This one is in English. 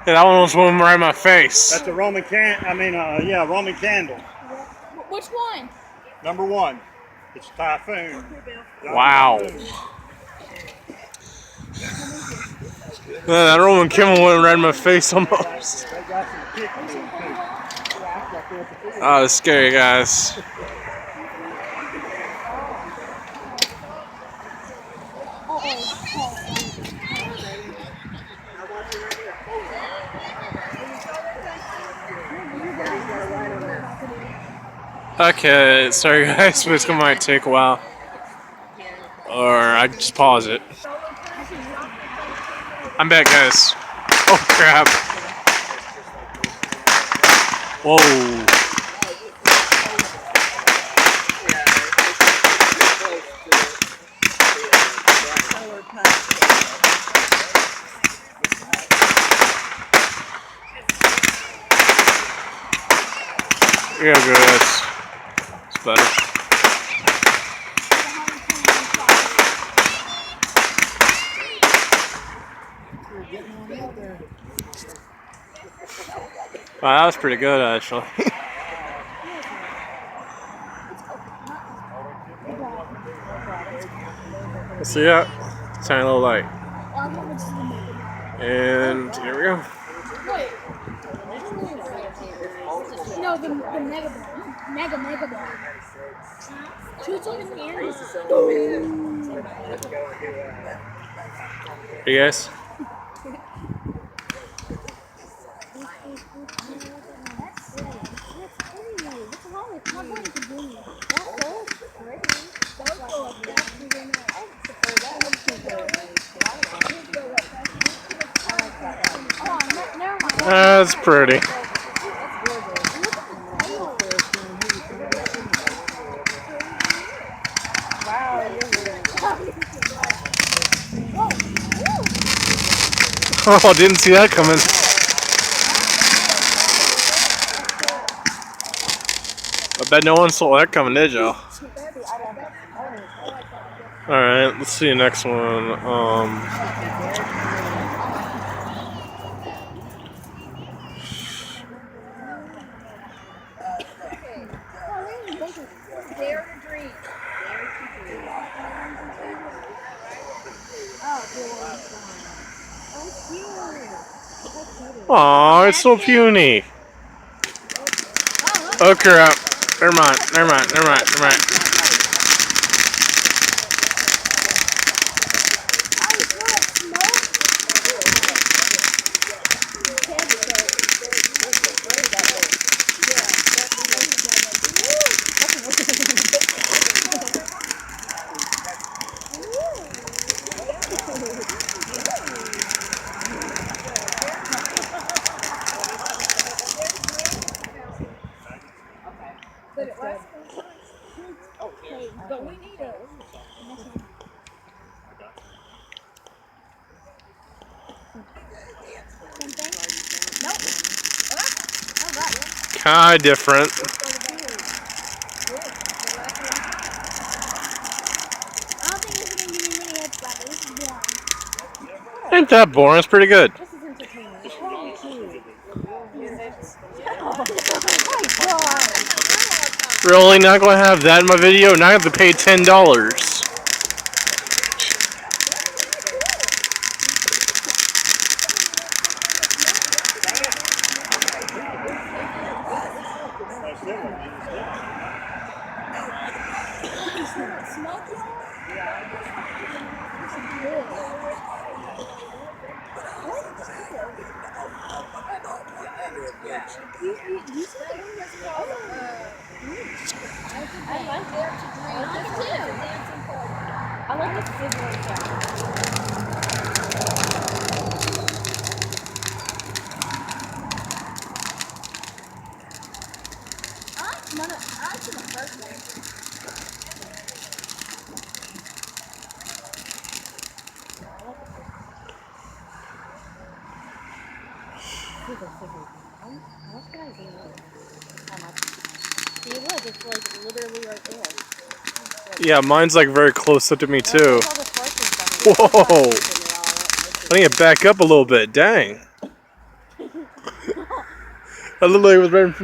Yeah, that one was one right in my face. That's a Roman Roman candle. Which one? Number 1. It's Typhoon. Wow. That Roman Kimmel went right in my face almost. They got some kick to them too. Oh, that's scary, guys. Okay, sorry guys, but it's gonna might take a while. Or I just pause it. I'm back, guys. Oh crap. Whoa. Yeah, good. That's better. Wow, that was pretty good, actually. See that? Tiny little light. And here we go. No, the mega ball. Shoots up in the air. Hey guys. That's pretty. Oh, didn't see that coming. I bet no one saw that coming, did y'all? Alright, let's see the next one. Dare to dream. Aw, it's so puny. Oh crap. Never mind. But we need a. Kinda different. Ain't that boring? It's pretty good. Really not gonna have that in my video? Now I have to pay $10. I like the sizzling sound. See, look, it's like literally right there. Yeah, mine's like very close up to me too. Whoa! I need to back up a little bit. Dang. I looked like it was right in front.